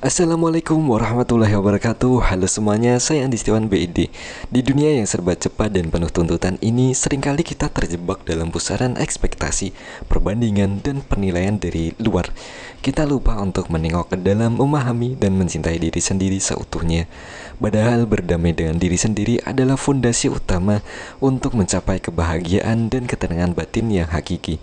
Assalamualaikum warahmatullahi wabarakatuh. Halo semuanya, saya Andi Setiawan BID. Di dunia yang serba cepat dan penuh tuntutan ini, seringkali kita terjebak dalam pusaran ekspektasi, perbandingan, dan penilaian dari luar. Kita lupa untuk menengok ke dalam, memahami, dan mencintai diri sendiri seutuhnya. Padahal berdamai dengan diri sendiri adalah fondasi utama untuk mencapai kebahagiaan dan ketenangan batin yang hakiki.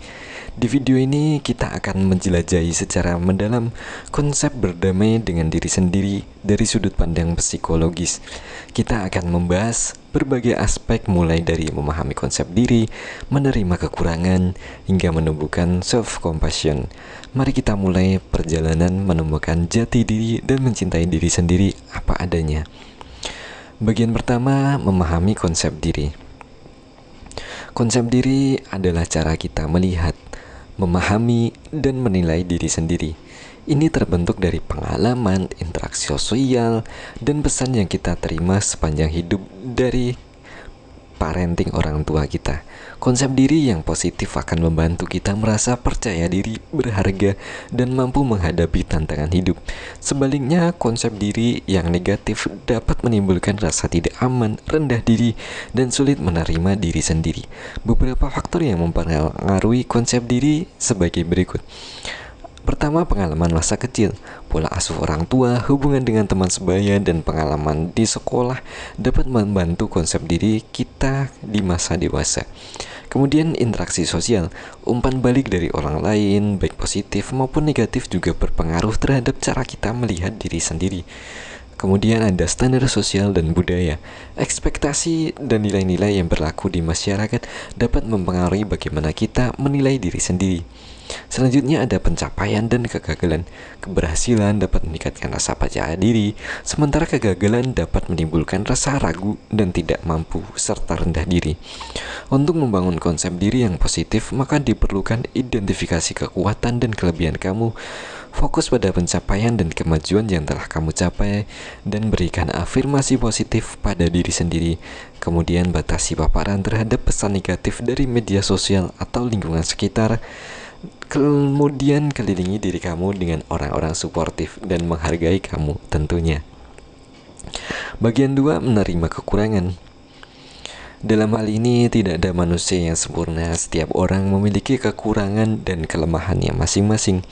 Di video ini kita akan menjelajahi secara mendalam konsep berdamai dengan diri sendiri dari sudut pandang psikologis. Kita akan membahas berbagai aspek mulai dari memahami konsep diri, menerima kekurangan, hingga menumbuhkan self-compassion. Mari kita mulai perjalanan menemukan jati diri dan mencintai diri sendiri apa adanya. Bagian pertama, memahami konsep diri. Konsep diri adalah cara kita melihat, memahami, dan menilai diri sendiri. Ini terbentuk dari pengalaman, interaksi sosial, dan pesan yang kita terima sepanjang hidup dari parenting orang tua kita. Konsep diri yang positif akan membantu kita merasa percaya diri, berharga, dan mampu menghadapi tantangan hidup. Sebaliknya, konsep diri yang negatif dapat menimbulkan rasa tidak aman, rendah diri, dan sulit menerima diri sendiri. Beberapa faktor yang mempengaruhi konsep diri sebagai berikut. Pertama, pengalaman masa kecil, pola asuh orang tua, hubungan dengan teman sebaya, dan pengalaman di sekolah dapat membantu konsep diri kita di masa dewasa. Kemudian interaksi sosial, umpan balik dari orang lain, baik positif maupun negatif juga berpengaruh terhadap cara kita melihat diri sendiri. Kemudian ada standar sosial dan budaya. Ekspektasi dan nilai-nilai yang berlaku di masyarakat dapat mempengaruhi bagaimana kita menilai diri sendiri. Selanjutnya ada pencapaian dan kegagalan. Keberhasilan dapat meningkatkan rasa percaya diri, sementara kegagalan dapat menimbulkan rasa ragu dan tidak mampu serta rendah diri. Untuk membangun konsep diri yang positif, maka diperlukan identifikasi kekuatan dan kelebihan kamu. Fokus pada pencapaian dan kemajuan yang telah kamu capai dan berikan afirmasi positif pada diri sendiri. Kemudian batasi paparan terhadap pesan negatif dari media sosial atau lingkungan sekitar. Kemudian kelilingi diri kamu dengan orang-orang suportif dan menghargai kamu tentunya. Bagian 2, menerima kekurangan. Dalam hal ini tidak ada manusia yang sempurna. Setiap orang memiliki kekurangan dan kelemahannya masing-masing.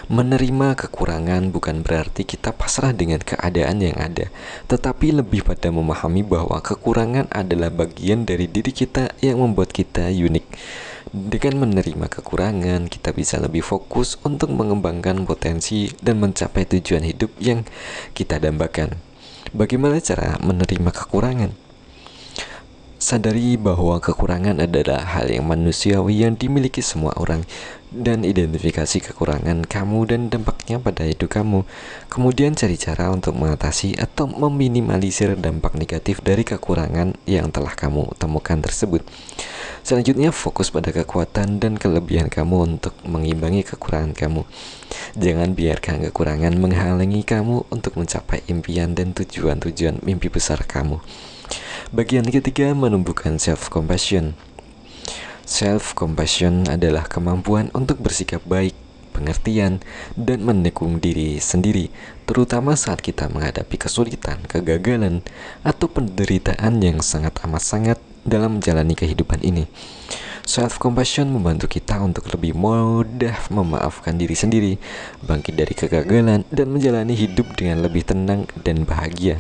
Menerima kekurangan bukan berarti kita pasrah dengan keadaan yang ada, tetapi lebih pada memahami bahwa kekurangan adalah bagian dari diri kita yang membuat kita unik. Dengan menerima kekurangan, kita bisa lebih fokus untuk mengembangkan potensi dan mencapai tujuan hidup yang kita dambakan. Bagaimana cara menerima kekurangan? Sadari bahwa kekurangan adalah hal yang manusiawi yang dimiliki semua orang, dan identifikasi kekurangan kamu dan dampaknya pada hidup kamu. Kemudian cari cara untuk mengatasi atau meminimalisir dampak negatif dari kekurangan yang telah kamu temukan tersebut. Selanjutnya, fokus pada kekuatan dan kelebihan kamu untuk mengimbangi kekurangan kamu. Jangan biarkan kekurangan menghalangi kamu untuk mencapai impian dan tujuan-tujuan mimpi besar kamu. Bagian ketiga, menumbuhkan self-compassion. Self-compassion adalah kemampuan untuk bersikap baik, pengertian, dan mendukung diri sendiri, terutama saat kita menghadapi kesulitan, kegagalan, atau penderitaan yang sangat amat sangat dalam menjalani kehidupan ini. Self-compassion membantu kita untuk lebih mudah memaafkan diri sendiri, bangkit dari kegagalan, dan menjalani hidup dengan lebih tenang dan bahagia.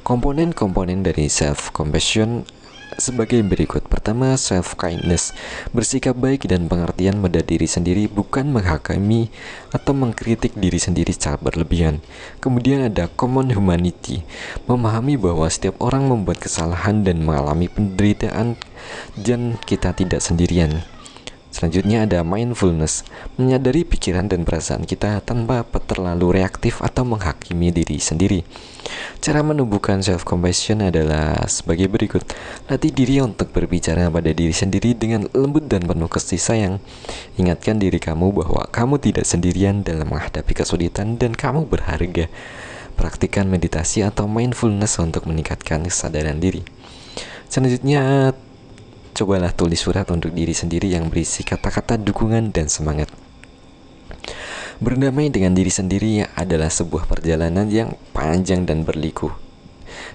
Komponen-komponen dari self-compassion sebagai berikut. Pertama, self-kindness. Bersikap baik dan pengertian pada diri sendiri, bukan menghakimi atau mengkritik diri sendiri secara berlebihan. Kemudian ada common humanity. Memahami bahwa setiap orang membuat kesalahan dan mengalami penderitaan, dan kita tidak sendirian. Selanjutnya ada mindfulness, menyadari pikiran dan perasaan kita tanpa terlalu reaktif atau menghakimi diri sendiri. Cara menumbuhkan self-compassion adalah sebagai berikut. Latih diri untuk berbicara pada diri sendiri dengan lembut dan penuh kasih sayang. Ingatkan diri kamu bahwa kamu tidak sendirian dalam menghadapi kesulitan dan kamu berharga. Praktikkan meditasi atau mindfulness untuk meningkatkan kesadaran diri. Selanjutnya, cobalah tulis surat untuk diri sendiri yang berisi kata-kata dukungan dan semangat. Berdamai dengan diri sendiri adalah sebuah perjalanan yang panjang dan berliku.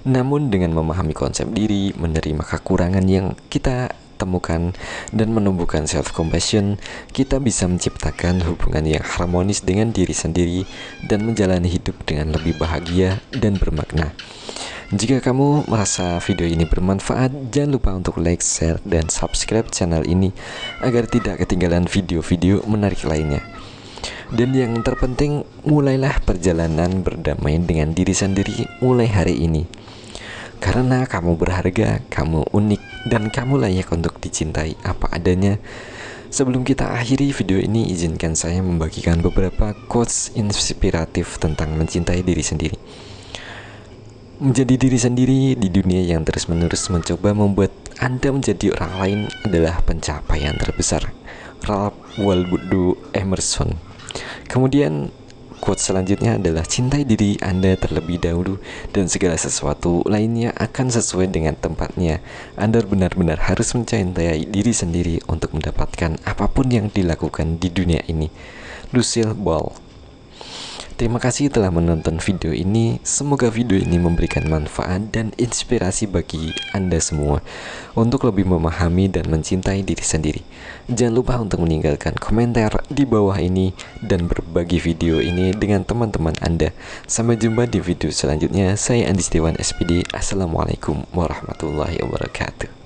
Namun dengan memahami konsep diri, menerima kekurangan yang kita temukan, dan menumbuhkan self-compassion, kita bisa menciptakan hubungan yang harmonis dengan diri sendiri dan menjalani hidup dengan lebih bahagia dan bermakna. Jika kamu merasa video ini bermanfaat, jangan lupa untuk like, share, dan subscribe channel ini agar tidak ketinggalan video-video menarik lainnya. Dan yang terpenting, mulailah perjalanan berdamai dengan diri sendiri mulai hari ini. Karena kamu berharga, kamu unik, dan kamu layak untuk dicintai apa adanya. Sebelum kita akhiri video ini, izinkan saya membagikan beberapa quotes inspiratif tentang mencintai diri sendiri. Menjadi diri sendiri di dunia yang terus-menerus mencoba membuat Anda menjadi orang lain adalah pencapaian terbesar. Ralph Waldo Emerson. Kemudian quote selanjutnya adalah cintai diri Anda terlebih dahulu dan segala sesuatu lainnya akan sesuai dengan tempatnya. Anda benar-benar harus mencintai diri sendiri untuk mendapatkan apapun yang dilakukan di dunia ini. Lucille Ball. Terima kasih telah menonton video ini. Semoga video ini memberikan manfaat dan inspirasi bagi Anda semua untuk lebih memahami dan mencintai diri sendiri. Jangan lupa untuk meninggalkan komentar di bawah ini dan berbagi video ini dengan teman-teman Anda. Sampai jumpa di video selanjutnya. Saya Andi Setiawan SPD. Assalamualaikum warahmatullahi wabarakatuh.